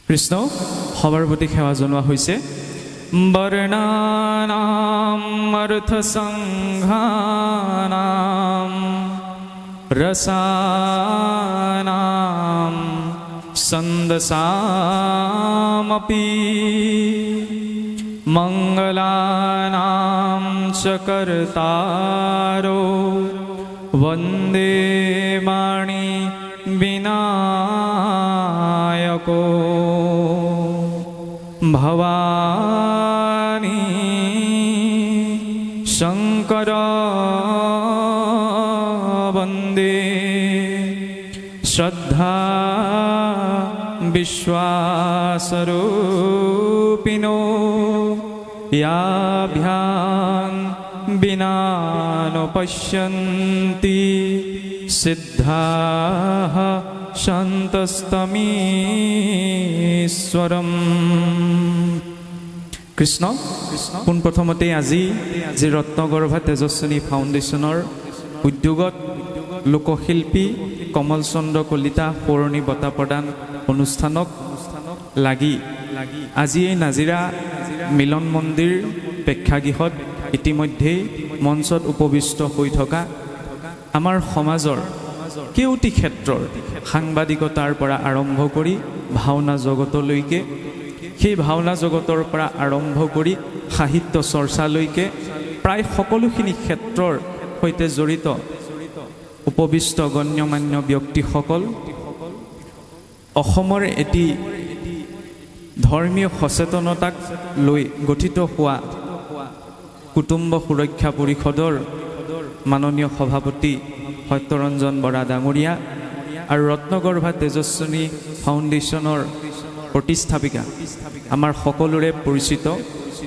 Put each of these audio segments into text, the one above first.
কৃষ্ণ সবাৰ প্ৰতি সেৱা জনোৱা হৈছে। বৰ্ণানাম অৰ্থসংঘানাম ৰসানাম ছন্দসামপি মঙ্গলানাম চ কৰ্তাৰো वन्दे वाणी विनायको भवानी शंकर वन्दे श्रद्धा विश्वासरूपिणो याभ्यां विना न पश्यन्ति सिद्धाः शान्तस्तमीश्वरम्। কৃষ্ণ পোনপ্ৰথমতে আজি যি ৰত্নগৰ্ভা তেজস্বিনী ফাউণ্ডেশ্যনৰ উদ্যোগত লোকশিল্পী কমল চন্দ্ৰ কলিতা সৌৰণী বঁটা প্ৰদান অনুষ্ঠানক লাগি আজি এই নাজিৰা মিলন মন্দিৰ প্ৰেক্ষাগৃহত ইতিমধ্যেই মঞ্চত উপবিষ্ট হৈ থকা আমাৰ সমাজৰ কেউটি ক্ষেত্ৰৰ সাংবাদিকতাৰ পৰা আৰম্ভ কৰি ভাওনা জগতলৈকে, সেই ভাওনা জগতৰ পৰা আৰম্ভ কৰি সাহিত্য চৰ্চালৈকে প্ৰায় সকলোখিনি ক্ষেত্ৰৰ সৈতে জড়িত উপবিষ্ট গণ্যমান্য ব্যক্তিসকল অসমৰ এটি ধৰ্মীয় সচেতনতাক লৈ গঠিত হোৱা কুটুম্ব সুৰক্ষা পৰিষদৰ মাননীয় সভাপতি সত্যৰঞ্জন বৰা ডাঙৰীয়া আৰু ৰত্নগৰ্ভা তেজস্বিনী ফাউণ্ডেশ্যনৰ প্ৰতিষ্ঠাপিকা আমাৰ সকলোৰে পৰিচিত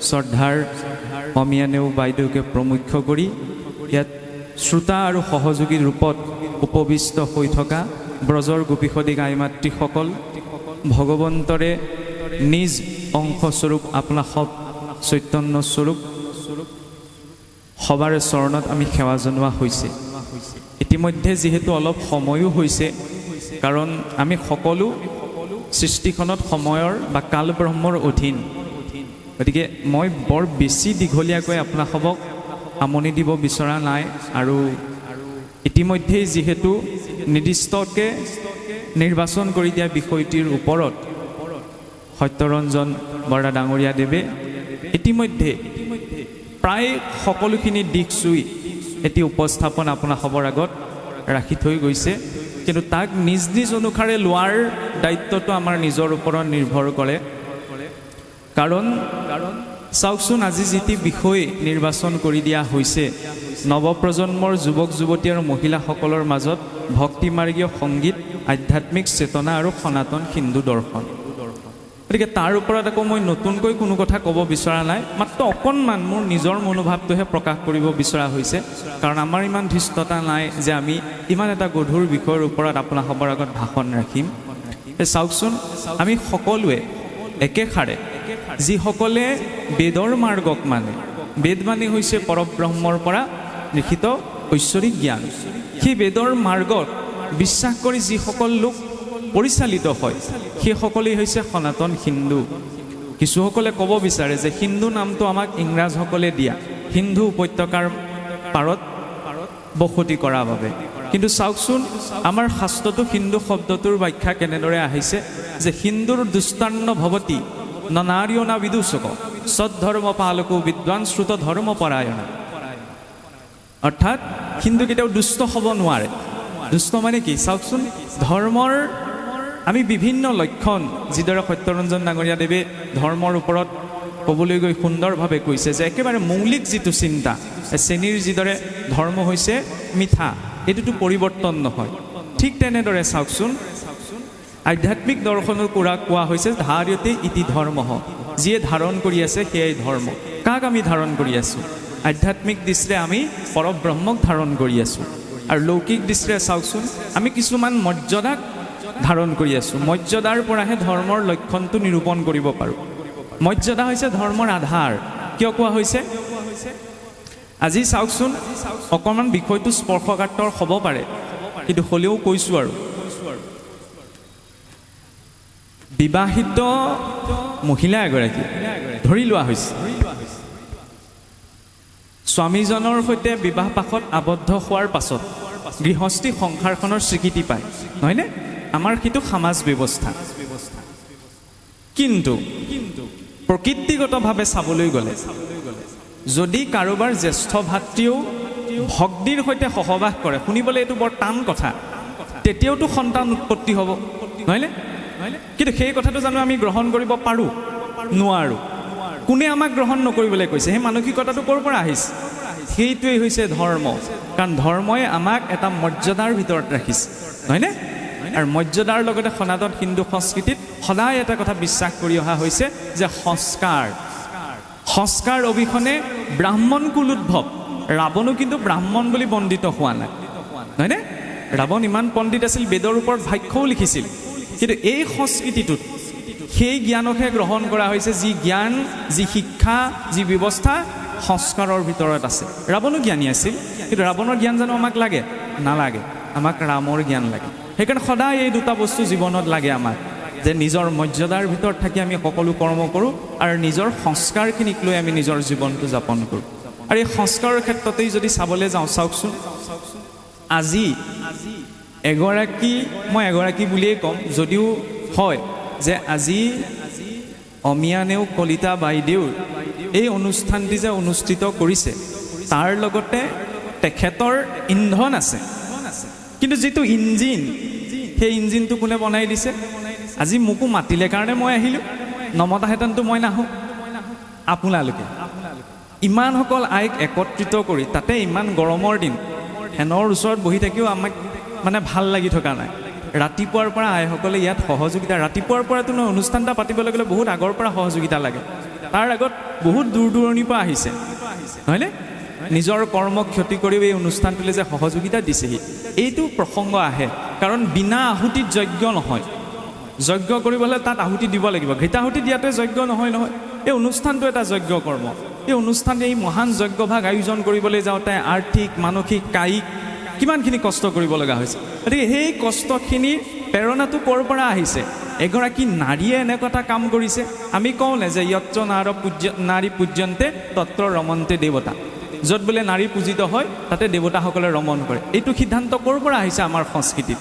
শ্ৰদ্ধাৰ অমিয়া নেও বাইদেউকে প্ৰমুখ্য কৰি ইয়াত শ্ৰোতা আৰু সহযোগী ৰূপত উপবিষ্ট হৈ থকা ব্ৰজৰ গোপীসদী গাই মাতৃসকল, ভগৱন্তৰে নিজ অংশস্বৰূপ আপোনা সব চৈতন্য স্বৰূপ সবাৰে চৰণত আমি সেৱা জনোৱা হৈছে। ইতিমধ্যে যিহেতু অলপ সময়ো হৈছে, কাৰণ আমি সকলো সৃষ্টিখনত সময়ৰ বা কাল ব্ৰহ্মৰ অধীন, গতিকে মই বৰ বেছি দীঘলীয়াকৈ আপোনাসবক আমনি দিব বিচৰা নাই। আৰু ইতিমধ্যেই যিহেতু নিৰ্দিষ্টকৈ নিৰ্বাচন কৰি দিয়া বিষয়টিৰ ওপৰত সত্যৰঞ্জন বৰা ডাঙৰীয়া দেৱে ইতিমধ্যে প্ৰায় সকলোখিনি দিশ চুই এটি উপস্থাপন আপোনাসবৰ আগত ৰাখি থৈ গৈছে, কিন্তু তাক নিজ নিজ অনুসাৰে লোৱাৰ দায়িত্বটো আমাৰ নিজৰ ওপৰত নিৰ্ভৰ কৰে। কাৰণ চাওকচোন, আজি যিটি বিষয় নিৰ্বাচন কৰি দিয়া হৈছে নৱপ্ৰজন্মৰ যুৱক যুৱতী আৰু মহিলাসকলৰ মাজত ভক্তিমাৰ্গীয় সংগীত, আধ্যাত্মিক চেতনা আৰু সনাতন হিন্দু দৰ্শন। গতিকে তাৰ ওপৰত আকৌ মই নতুনকৈ কোনো কথা ক'ব বিচৰা নাই, মাত্ৰ অকণমান মোৰ নিজৰ মনোভাৱটোহে প্ৰকাশ কৰিব বিচৰা হৈছে। কাৰণ আমাৰ ইমান ধৃষ্টতা নাই যে আমি ইমান এটা গধুৰ বিষয়ৰ ওপৰত আপোনাসবৰ আগত ভাষণ ৰাখিম। চাওকচোন, আমি সকলোৱে একেষাৰে যিসকলে বেদৰ মাৰ্গক মানে, বেদ মানে হৈছে পৰব্ৰহ্মৰ পৰা লিখিত ঐশ্বৰিক জ্ঞান, সেই বেদৰ মাৰ্গত বিশ্বাস কৰি যিসকল লোক পৰিচালিত হয় সেইসকলেই হৈছে সনাতন হিন্দু। কিছুসকলে ক'ব বিচাৰে যে হিন্দু নামটো আমাক ইংৰাজসকলে দিয়া, সিন্ধু উপত্যকাৰ পাৰত বসতি কৰাৰ বাবে। কিন্তু চাওকচোন, আমাৰ শাস্ত্ৰটো হিন্দু শব্দটোৰ ব্যাখ্যা কেনেদৰে আহিছে যে হিন্দুৰ দুষ্টান্ন ভৱতি নানাৰিয়না বিদূষক সদ্ধৰ্ম পালকো বিদ্বান শ্ৰুত ধৰ্ম পৰায়ণা। অৰ্থাৎ হিন্দু কেতিয়াও দুষ্ট হ'ব নোৱাৰে। দুষ্ট মানে কি? চাওকচোন, ধৰ্মৰ আমি বিভিন্ন লক্ষণ যিদৰে সত্যৰঞ্জন ডাঙৰীয়া দেৱে ধৰ্মৰ ওপৰত ক'বলৈ গৈ সুন্দৰভাৱে কৈছে যে একেবাৰে মৌলিক যিটো চিন্তা, শ্ৰেণীৰ যিদৰে ধৰ্ম হৈছে মিঠা, এইটোতো পৰিৱৰ্তন নহয়। ঠিক তেনেদৰে চাওকচোন, আধ্যাত্মিক দৰ্শনৰ কোৱা হৈছে ধাৰ্যতে ইতি ধৰ্ম, যিয়ে ধাৰণ কৰি আছে সেয়াই ধৰ্ম। কাক আমি ধাৰণ কৰি আছোঁ? আধ্যাত্মিক দৃষ্টিৰে আমি পৰব্ৰহ্মক ধাৰণ কৰি আছোঁ, আৰু লৌকিক দৃষ্টিৰে চাওকচোন আমি কিছুমান মৰ্যাদাক ধাৰণ কৰি আছোঁ। মৰ্যাদাৰ পৰাহে ধৰ্মৰ লক্ষণটো নিৰূপণ কৰিব পাৰোঁ। মৰ্যাদা হৈছে ধৰ্মৰ আধাৰ। কিয় কোৱা হৈছে? আজি চাওকচোন, অকণমান বিষয়টো স্পৰ্শকাতৰ হ'ব পাৰে, কিন্তু হ'লেও কৈছোঁ আৰু বিবাহিত মহিলা এগৰাকী ধৰি লোৱা হৈছে স্বামীজনৰ সৈতে বিবাহ পাশত আবদ্ধ হোৱাৰ পাছত গৃহস্থী সংসাৰখনৰ স্বীকৃতি পায়, নহয়নে? আমাৰ সেইটো সমাজ ব্যৱস্থা। কিন্তু প্ৰকৃতিগতভাৱে চাবলৈ গ'লে যদি কাৰোবাৰ জ্যেষ্ঠ ভাতৃও ভগ্নীৰ সৈতে সহবাস কৰে, শুনিবলৈ এইটো বৰ টান কথা, তেতিয়াওতো সন্তান উৎপত্তি হ'ব, নহয়নে? কিন্তু সেই কথাটো জানো আমি গ্ৰহণ কৰিব পাৰোঁ? নোৱাৰোঁ। কোনে আমাক গ্ৰহণ নকৰিবলৈ কৈছে? সেই মানসিকতাটো ক'ৰ পৰা আহিছে? সেইটোৱেই হৈছে ধৰ্ম। কাৰণ ধৰ্মই আমাক এটা মৰ্যাদাৰ ভিতৰত ৰাখিছে, নহয়নে? আৰু মৰ্যাদাৰ লগতে সনাতন হিন্দু সংস্কৃতিত সদায় এটা কথা বিশ্বাস কৰি অহা হৈছে যে সংস্কাৰ অবিহনে ব্ৰাহ্মণ কুলোদ্ভৱ। ৰাৱণো কিন্তু ব্ৰাহ্মণ বুলি বন্দিত হোৱা নাই, নহয়নে? ৰাৱণ ইমান পণ্ডিত আছিল, বেদৰ ওপৰত ভাষ্যও লিখিছিল। কিন্তু এই সংস্কৃতিটোত সেই জ্ঞানকহে গ্ৰহণ কৰা হৈছে, যি জ্ঞান, যি শিক্ষা, যি ব্যৱস্থা সংস্কাৰৰ ভিতৰত আছে। ৰাৱণো জ্ঞানী আছিল, কিন্তু ৰাৱণৰ জ্ঞান জানো আমাক লাগে? নালাগে। আমাক ৰামৰ জ্ঞান লাগে। সেইকাৰণে সদায় এই দুটা বস্তু জীৱনত লাগে আমাক, যে নিজৰ মৰ্যাদাৰ ভিতৰত থাকি আমি সকলো কৰ্ম কৰোঁ আৰু নিজৰ সংস্কাৰখিনিক লৈ আমি নিজৰ জীৱনটো যাপন কৰোঁ। আৰু এই সংস্কাৰৰ ক্ষেত্ৰতেই যদি চাবলৈ যাওঁ, চাওকচোন, আজি মই এগৰাকী বুলিয়েই ক'ম, যদিও হয় যে আজি অমিয়া নেওগ কলিতা বাইদেউৰ এই অনুষ্ঠানটি যে অনুষ্ঠিত কৰিছে, তাৰ লগতে তেখেতৰ ইন্ধন আছে, কিন্তু যিটো ইঞ্জিন, সেই ইঞ্জিনটো কোনে বনাই দিছে? আজি মোকো মাতিলে কাৰণে মই আহিলোঁ, নমতাহেঁতেনতো মই নাহোঁ। আপোনালোকে ইমানসকল আইক একত্ৰিত কৰি, তাতে ইমান গৰমৰ দিন, ফেনৰ ওচৰত বহি থাকিও আমাক মানে ভাল লাগি থকা নাই। ৰাতিপুৱাৰ পৰা আইসকলে ইয়াত সহযোগিতা, ৰাতিপুৱাৰ পৰাতো অনুষ্ঠান এটা পাতিবলৈ গ'লে বহুত আগৰ পৰা সহযোগিতা লাগে। তাৰ আগত বহুত দূৰ দূৰণিৰ পৰা আহিছে, নহয়নে? নিজৰ কৰ্ম ক্ষতি কৰিও এই অনুষ্ঠানটোলৈ যে সহযোগিতা দিছেহি, এইটো প্ৰসংগ আহে। কাৰণ বিনা আহুতিত যজ্ঞ নহয়। যজ্ঞ কৰিবলৈ তাত আহুতি দিব লাগিব। ঘৃতাহুতি দিয়াটোৱে যজ্ঞ নহয়। এই অনুষ্ঠানটো এটা যজ্ঞ কৰ্ম। এই অনুষ্ঠানটো, এই মহান যজ্ঞভাগ আয়োজন কৰিবলৈ যাওঁতে আৰ্থিক, মানসিক, কায়িক কিমানখিনি কষ্ট কৰিব লগা হৈছে। গতিকে সেই কষ্টখিনিৰ প্ৰেৰণাটো ক'ৰ পৰা আহিছে? এগৰাকী নাৰীয়ে এনেকুৱা এটা কাম কৰিছে। আমি কওঁ নে যে যত্ৰ নাৰী পূজ্যন্তে তত্ৰ ৰমন্তে দেৱতা। য'ত বোলে নাৰী পূজিত হয়, তাতে দেৱতাসকলে ৰমণ কৰে। এইটো সিদ্ধান্ত ক'ৰ পৰা আহিছে আমাৰ সংস্কৃতিত?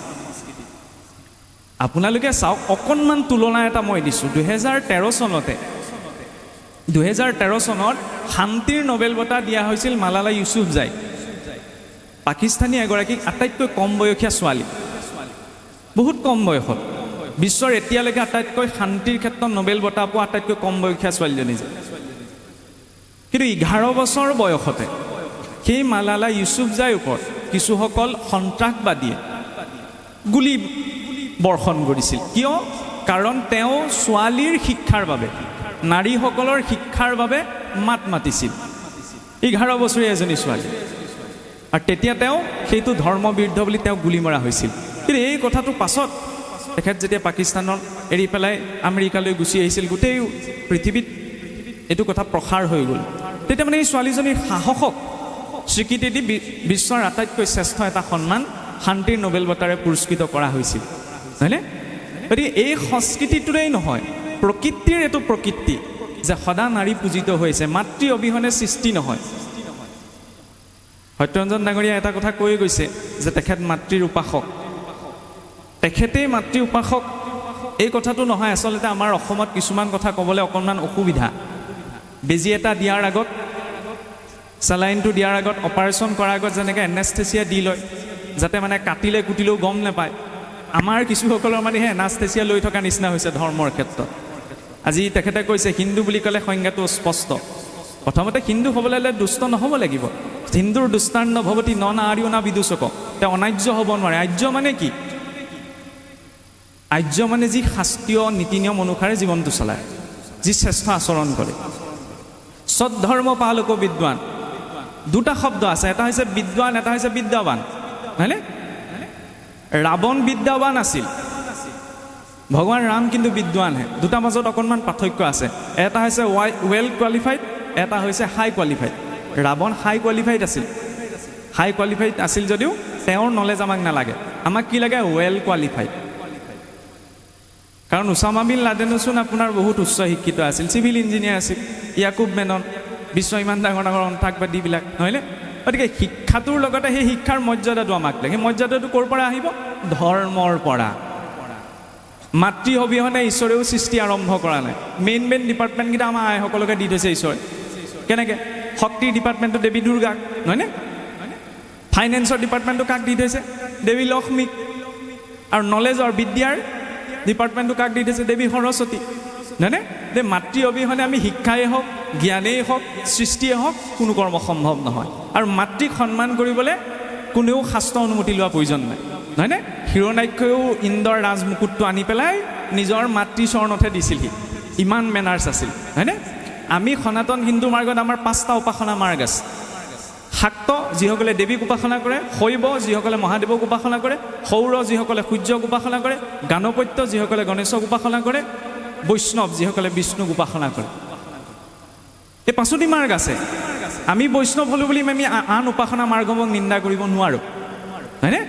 আপোনালোকে চাওক, অকণমান তুলনা এটা মই দিছোঁ। 2013 চনত শান্তিৰ নোবেল বঁটা দিয়া হৈছিল মালালা ইউছুফজাই, পাকিস্তানী এগৰাকী আটাইতকৈ কম বয়সীয়া ছোৱালী, বহুত কম বয়সত। বিশ্বৰ এতিয়ালৈকে আটাইতকৈ শান্তিৰ ক্ষেত্ৰত নোবেল বঁটা পোৱা আটাইতকৈ কম বয়সীয়া ছোৱালীজনী যে। কিন্তু 11 বছৰ বয়সতে সেই মালালা ইউছুফজাইৰ ওপৰত কিছুসকল সন্ত্ৰাসবাদীয়ে গুলী বৰ্ষণ কৰিছিল। কিয়? কাৰণ তেওঁ ছোৱালীৰ শিক্ষাৰ বাবে, নাৰীসকলৰ শিক্ষাৰ বাবে মাত মাতিছিল। 11 বছৰীয়া এজনী ছোৱালী, আৰু তেতিয়া তেওঁ সেইটো ধৰ্মবিৰুদ্ধ বুলি তেওঁ গুলী মৰা হৈছিল। কিন্তু এই কথাটো পাছত তেখেত যেতিয়া পাকিস্তানৰ এৰি পেলাই আমেৰিকালৈ গুচি আহিছিল, গোটেই পৃথিৱীত এইটো কথা প্ৰসাৰ হৈ গ'ল। তেতিয়া মানে এই ছোৱালীজনীৰ সাহসক স্বীকৃতি দি বিশ্বৰ আটাইতকৈ শ্ৰেষ্ঠ এটা সন্মান শান্তিৰ নোবেল বঁটাৰে পুৰস্কৃত কৰা হৈছিল, হয়নে? গতিকে এই সংস্কৃতিটোৰেই নহয়, প্ৰকৃতিৰ এইটো প্ৰকৃতি যে সদা নাৰী পূজিত হৈছে, মাতৃ অবিহনে সৃষ্টি নহয়। সত্যৰঞ্জন ডাঙৰীয়া এটা কথা কৈ গৈছে যে তেখেত মাতৃৰ উপাসক। তেখেতেই মাতৃৰ উপাসক, এই কথাটো নহয়। আচলতে আমাৰ অসমত কিছুমান কথা ক'বলৈ অকণমান অসুবিধা। বেজী এটা দিয়াৰ আগত, চেলাইনটো দিয়াৰ আগত, অপাৰেশ্যন কৰাৰ আগত যেনেকৈ এনেস্থেচিয়া দি লয়, যাতে মানে কাটিলে কুটিলেও গম নাপায়, আমাৰ কিছুসকলৰ মানে সেই এনাস্থেচিয়া লৈ থকা নিচিনা হৈছে ধৰ্মৰ ক্ষেত্ৰত। আজি তেখেতে কৈছে হিন্দু বুলি ক'লে সংজ্ঞাটো স্পষ্ট। প্ৰথমতে হিন্দু হ'বলৈ হ'লে দুষ্ট নহ'ব লাগিব। হিন্দুৰ দুষ্টান্ন ভৱতী ন নাৰ্য না বিদূষক। তেওঁ অনাৰ্য হ'ব নোৱাৰে। আৰ্য মানে কি? আৰ্য মানে যি শাস্ত্ৰীয় নীতি নিয়ম অনুসাৰে জীৱনটো চলায়, যি শ্ৰেষ্ঠ আচৰণ কৰে। সদ্ধৰ্ম পালক বিদ্বান, দুটা শব্দ আছে, এটা হৈছে বিদ্বান, এটা হৈছে বিদ্যাৱান, হয়নে? ৰাৱণ বিদ্যাৱান আছিল, ভগৱান ৰাম কিন্তু বিদ্বানহে। দুটা মাজত অকণমান পাৰ্থক্য আছে। এটা হৈছে ৱেল কোৱালিফাইড, এটা হৈছে হাই কোৱালিফাইড। ৰাৱণ হাই কোৱালিফাইড আছিল। হাই কোৱালিফাইড আছিল যদিও তেওঁৰ নলেজ আমাক নালাগে। আমাক কি লাগে? Well qualified. কাৰণ ওছামা বিন লাডেনোচোন আপোনাৰ বহুত উচ্চ শিক্ষিত আছিল, চিভিল ইঞ্জিনিয়াৰ আছিল, ইয়াকুব মেনন, বিশ্ব ইমান ডাঙৰ ডাঙৰ সন্ত্ৰাসবাদীবিলাক, নহয়নে? গতিকে শিক্ষাটোৰ লগতে সেই শিক্ষাৰ মৰ্যাদাটো আমাক লাগে। সেই মৰ্যাদাটো ক'ৰ পৰা আহিব? ধৰ্মৰ পৰা। মাতৃ অবিহনে ঈশ্বৰেও সৃষ্টি আৰম্ভ কৰা নাই। মেইন ডিপাৰ্টমেণ্টকেইটা আমাৰ আইসকলকে দি থৈছে ঈশ্বৰে। কেনেকৈ? শক্তিৰ ডিপাৰ্টমেণ্টটো দেৱী দুৰ্গাক, নহয়নে? ফাইনেন্সৰ ডিপাৰ্টমেণ্টটো কাক দি থৈছে? দেৱী লক্ষ্মীক। আৰু নলেজৰ বিদ্যাৰ ডিপাৰ্টমেণ্টটো কাক দি থৈছে? দেৱী সৰস্বতী, নহয়নে? যে মাতৃ অবিহনে আমি শিক্ষাই হওক, জ্ঞানেই হওক, সৃষ্টিয়ে হওক, কোনো কৰ্ম সম্ভৱ নহয়। আৰু মাতৃক সন্মান কৰিবলৈ কোনেও শাস্ত্ৰ অনুমতি লোৱা প্ৰয়োজন নাই, নহয়নে? হিৰণ্যাক্ষয়েও ইন্দ্ৰৰ ৰাজমুকুটটো আনি পেলাই নিজৰ মাতৃ চৰণতহে দিছিলহি, ইমান মেনাৰ্ছ আছিল, হয়নে? আমি সনাতন হিন্দু মাৰ্গত আমাৰ 5টা উপাসনা মাৰ্গ আছে। শাক্ত যিসকলে দেৱীক উপাসনা কৰে, শৈৱ যিসকলে মহাদেৱক উপাসনা কৰে, সৌৰ যিসকলে সূৰ্যক উপাসনা কৰে, গাণপত্য যিসকলে গণেশক উপাসনা কৰে, বৈষ্ণৱ যিসকলে বিষ্ণুক উপাসনা কৰে। এই 5টি মাৰ্গ আছে। আমি বৈষ্ণৱ হ'লো বুলি আমি আন উপাসনা মাৰ্গক নিন্দা কৰিব নোৱাৰোঁ, হয়নে?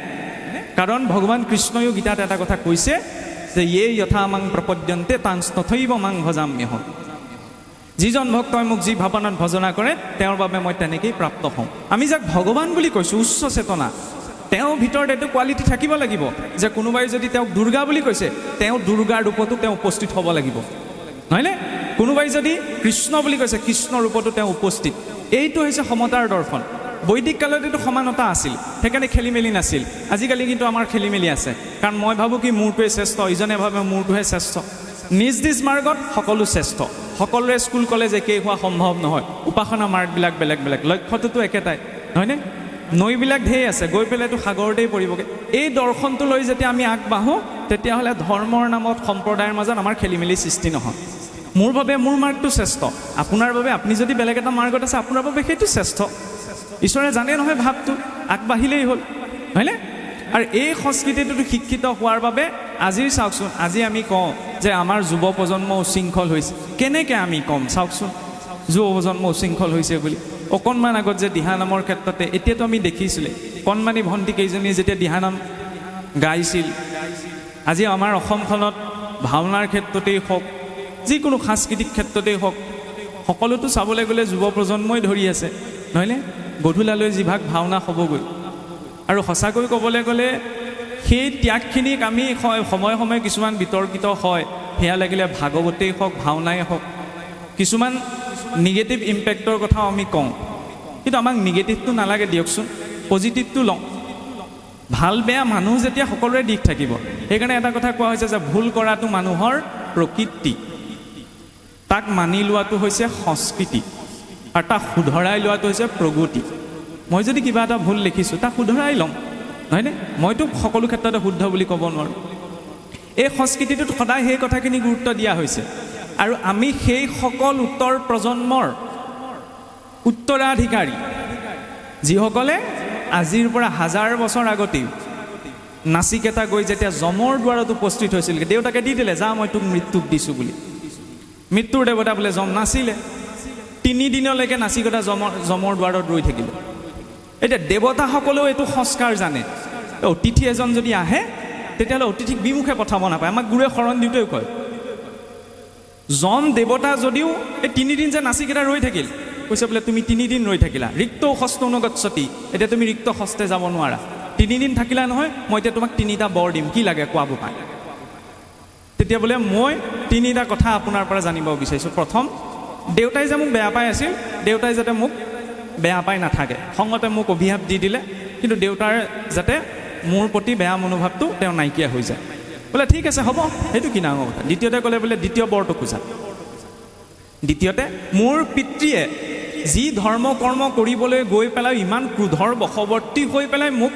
কাৰণ ভগৱান কৃষ্ণয়ো গীতাত এটা কথা কৈছে যে য়ে যথা মাং প্ৰপদ্যন্তে তাংস তথৈব মাং ভজাম্যহম। যিজন ভক্তই মোক যি ভাৱনাত ভজনা কৰে তেওঁৰ বাবে মই তেনেকেই প্ৰাপ্ত হওঁ। আমি যাক ভগৱান বুলি কৈছোঁ, উচ্চ চেতনা, তেওঁৰ ভিতৰত এইটো কোৱালিটি থাকিব লাগিব যে কোনোবাই যদি তেওঁক দুৰ্গা বুলি কৈছে, তেওঁ দুৰ্গাৰ ৰূপতো তেওঁ উপস্থিত হ'ব লাগিব, নহয়নে? কোনোবাই যদি কৃষ্ণ বুলি কৈছে, কৃষ্ণ ৰূপতো তেওঁ উপস্থিত। এইটো হৈছে সমতাৰ দৰ্শন। বৈদিক কালত এইটো সমানতা আছিল, সেইকাৰণে খেলি মেলি নাছিল। আজিকালি কিন্তু আমাৰ খেলি মেলি আছে, কাৰণ মই ভাবোঁ কি মোৰটোৱে শ্ৰেষ্ঠ, ইজনে ভাবে মোৰটোহে শ্ৰেষ্ঠ। নিজ নিজ মাৰ্গত সকলো শ্ৰেষ্ঠ। সকলোৰে স্কুল কলেজ একেই হোৱা সম্ভৱ নহয়, উপাসনা মাৰ্গবিলাক বেলেগ বেলেগ, লক্ষ্যটোতো একেটাই, নহয়নে? নৈবিলাক ঢেৰ আছে, গৈ পেলাইতো সাগৰতেই পৰিবগৈ। এই দৰ্শনটো লৈ যেতিয়া আমি আগবাঢ়োঁ, তেতিয়াহ'লে ধৰ্মৰ নামত সম্প্ৰদায়ৰ মাজত আমাৰ খেলি মেলি সৃষ্টি নহয়। মোৰ বাবে মোৰ মাৰ্গটো শ্ৰেষ্ঠ, আপোনাৰ বাবে আপুনি যদি বেলেগ এটা মাৰ্গত আছে, আপোনাৰ বাবে সেইটো শ্ৰেষ্ঠ। ঈশ্বৰে জানে নহয় ভাৱটো, আগবাঢ়িলেই হ'ল, হয়নে? আৰু এই সংস্কৃতিটোতো শিক্ষিত হোৱাৰ বাবে আজিৰ চাওকচোন, আজি আমি কওঁ যে আমাৰ যুৱ প্ৰজন্ম উশৃংখল হৈছে। কেনেকৈ আমি ক'ম চাওকচোন যুৱ প্ৰজন্ম উশৃংখল হৈছে বুলি? অকণমান আগত যে দিহানামৰ ক্ষেত্ৰতে এতিয়াতো আমি দেখিছিলোঁ, কণমানি ভণ্টি কেইজনীয়ে যেতিয়া দিহানাম গাইছিল, আজি আমাৰ অসমখনত ভাওনাৰ ক্ষেত্ৰতেই হওক, যিকোনো সাংস্কৃতিক ক্ষেত্ৰতেই হওক, সকলোতো চাবলৈ গ'লে যুৱ প্ৰজন্মই ধৰি আছে, নহয়নে? গধূলালৈ যিভাগ ভাওনা হ'বগৈ। আৰু সঁচাকৈ ক'বলৈ গ'লে সেই ত্যাগখিনিক আমি সময়ে সময়ে কিছুমান বিতৰ্কিত হয়, সেয়া লাগিলে ভাগৱতেই হওক, ভাওনাই হওক, কিছুমান নিগেটিভ ইম্পেক্টৰ কথাও আমি কওঁ। কিন্তু আমাক নিগেটিভটো নালাগে দিয়কচোন, পজিটিভটো লওঁ। ভাল বেয়া মানুহ যেতিয়া সকলোৰে দিশ থাকিব, সেইকাৰণে এটা কথা কোৱা হৈছে যে ভুল কৰাটো মানুহৰ প্ৰকৃতি, তাক মানি লোৱাটো হৈছে সংস্কৃতি, আৰু তাক শুধৰাই লোৱাটো হৈছে প্ৰগতি। মই যদি কিবা এটা ভুল লিখিছোঁ, তাক শুধৰাই ল'ম, নহয়নে? মইতো সকলো ক্ষেত্ৰতে শুদ্ধ বুলি ক'ব নোৱাৰোঁ। এই সংস্কৃতিটোত সদায় সেই কথাখিনি গুৰুত্ব দিয়া হৈছে, আৰু আমি সেই সকল উত্তৰ প্ৰজন্মৰ উত্তৰাধিকাৰী, যিসকলে আজিৰ পৰা 1000 বছৰ আগতেই নাচিকেতা গৈ যেতিয়া যমৰ দ্বাৰত উপস্থিত হৈছিল, দেউতাকে দি দিলে যা মই তোক মৃত্যুক দিছোঁ বুলি। মৃত্যুৰ দেৱতা বোলে যম নাছিলে, 3 দিনলৈকে নাচিকেতা যমৰ দ্বাৰত ৰৈ থাকিলে। এতিয়া দেৱতাসকলেও এইটো সংস্কাৰ জানে, অতিথি এজন যদি আহে তেতিয়াহ'লে অতিথিক বিমুখে পঠাব নাপায়। আমাক গুৰুৱে শৰণ দিওঁতেও কয়, যম দেৱতা যদিও এই 3 দিন যে নাচিকেতা ৰৈ থাকিল, কৈছে বোলে তুমি 3 দিন ৰৈ থাকিলা, ৰিক্ত হস্ত অনুগচ্ছতি, এতিয়া তুমি ৰিক্ত হস্তে যাব নোৱাৰা, 3 দিন থাকিলা নহয়, মই এতিয়া তোমাক 3টা বৰ দিম, কি লাগে কোৱাব পায়। তেতিয়া বোলে মই 3টা কথা আপোনাৰ পৰা জানিব বিচাৰিছোঁ। প্ৰথম, দেউতাই যে মোক বেয়া পাই আছিল, দেউতাই যাতে মোক বেয়া পাই নাথাকে, খঙতে মোক অভিশাপ দি দিলে, কিন্তু দেউতাৰ যাতে মোৰ প্ৰতি বেয়া মনোভাৱটো তেওঁ নাইকিয়া হৈ যায়। বোলে ঠিক আছে হ'ব, সেইটো কি ডাঙৰ কথা। দ্বিতীয়তে ক'লে বোলে দ্বিতীয় বৰটো খোজা। দ্বিতীয়তে, মোৰ পিতৃয়ে যি ধৰ্ম কৰ্ম কৰিবলৈ গৈ পেলাই ইমান ক্ৰোধৰ বশৱৰ্তী হৈ পেলাই মোক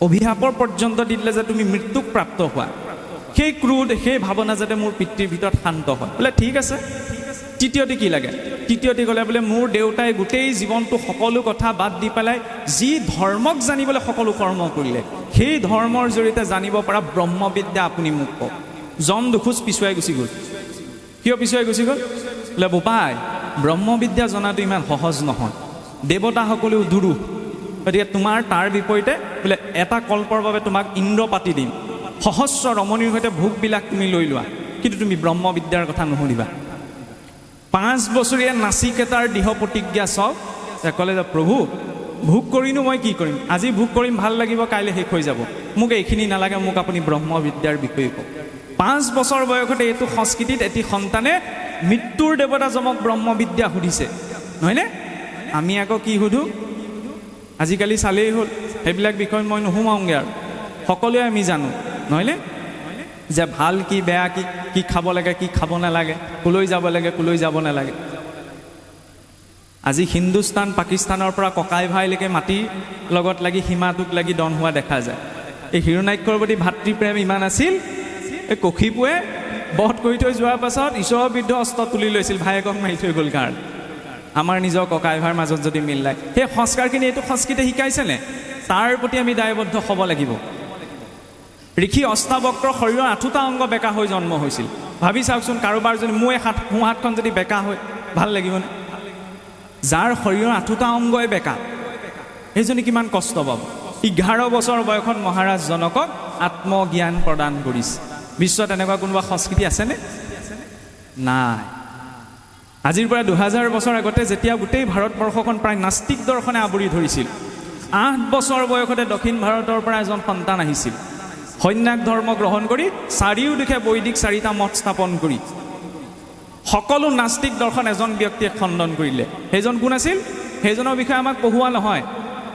অভিশাপৰ পৰ্যন্ত দি দিলে যে তুমি মৃত্যুক প্ৰাপ্ত হোৱা, সেই ক্ৰোধ, সেই ভাৱনা যাতে মোৰ পিতৃৰ ভিতৰত শান্ত হয়। বোলে ঠিক আছে। তৃতীয়তে কি লাগে? তৃতীয়তে ক'লে বোলে মোৰ দেউতাই গোটেই জীৱনটো সকলো কথা বাদ দি পেলাই যি ধৰ্মক জানিবলৈ সকলো কৰ্ম কৰিলে, সেই ধৰ্মৰ জৰিয়তে জানিব পৰা ব্ৰহ্মবিদ্যা আপুনি মোক কওক। জন দুখোজ পিছুৱাই গুচি গ'ল। কিয় পিছুৱাই গুচি গ'ল? বোলে বোপাই, ব্ৰহ্মবিদ্যা জনাটো ইমান সহজ নহয়, দেৱতাসকলেও দুৰুহ, গতিকে তোমাৰ তাৰ বিপৰীতে বোলে এটা কল্পৰ বাবে তোমাক ইন্দ্ৰ পাতি দিম, সহস্ৰ ৰমণীৰ সৈতে ভোগবিলাক তুমি লৈ লোৱা, কিন্তু তুমি ব্ৰহ্মবিদ্যাৰ কথা নুশুনিবা। 5 বছৰীয়া নাচিকেতাৰ দৃঢ় প্ৰতিজ্ঞা চাওক, ক'লে যে প্ৰভু ভোগ কৰিনো মই কি কৰিম, আজি ভোগ কৰিম ভাল লাগিব, কাইলৈ শেষ হৈ যাব, মোক এইখিনি নালাগে, মোক আপুনি ব্ৰহ্মবিদ্যাৰ বিষয়ে কওক। 5 বছৰ বয়সতে এইটো সংস্কৃতিত এটি সন্তানে মৃত্যুৰ দেৱতা যমক ব্ৰহ্মবিদ্যা সুধিছে, নহয়নে? আমি আকৌ কি সুধোঁ, আজিকালি চালেই হ'ল, সেইবিলাক বিষয়ত মই নুসুমাওঁগৈ আৰু, সকলোৱে আমি জানো, নহয়নে? যে ভাল কি বেয়া কি, কি খাব লাগে কি খাব নালাগে, কলৈ যাব লাগে কলৈ যাব নালাগে। আজি হিন্দুস্তান পাকিস্তানৰ পৰা ককাই ভাইলৈকে মাটিৰ লগত লাগি সীমাটোক লাগি দন হোৱা দেখা যায়। এই হিৰণ্যাক্ষৰ প্ৰতি ভাতৃপ্ৰেম ইমান আছিল, এই কশিপুৱে বধ কৰি থৈ যোৱাৰ পাছত ঈশ্বৰৰ বিৰুদ্ধে অস্ত্ৰ তুলি লৈছিল, ভায়েকক মাৰি থৈ গ'ল কাৰণে। আমাৰ নিজৰ ককাই ভাইৰ মাজত যদি মিল নাই, সেই সংস্কাৰখিনি এইটো সংস্কৃতি শিকাইছেনে? তাৰ প্ৰতি আমি দায়বদ্ধ হ'ব লাগিব। ঋষি অষ্টাবক্ৰ শৰীৰৰ 8টা অংগ বেকা হৈ জন্ম হৈছিল। ভাবি চাওকচোন, কাৰোবাৰ যদি মোৰ সোঁ হাতখন যদি বেকা হয় ভাল লাগিবনে? যাৰ শৰীৰৰ 8টা অংগই বেকা, সেইজনী কিমান কষ্ট পাব। 11 বছৰ বয়সত মহাৰাজ জনকক আত্মজ্ঞান প্ৰদান কৰিছে। বিশ্বত এনেকুৱা কোনোবা সংস্কৃতি আছেনে? নাই। আজিৰ পৰা 2000 বছৰ আগতে যেতিয়া গোটেই ভাৰতবৰ্ষখন প্ৰায় নাস্তিক দৰ্শনে আৱৰি ধৰিছিল, 8 বছৰ বয়সতে দক্ষিণ ভাৰতৰ পৰা এজন সন্তান আহিছিল, সন্ন্যাস ধৰ্ম গ্ৰহণ কৰি চাৰিওদিশে বৈদিক 4টা মঠ স্থাপন কৰি সকলো নাস্তিক দৰ্শন এজন ব্যক্তিয়ে খণ্ডন কৰিলে। সেইজন কোন আছিল? সেইজনৰ বিষয়ে আমাক পঢ়োৱা নহয়,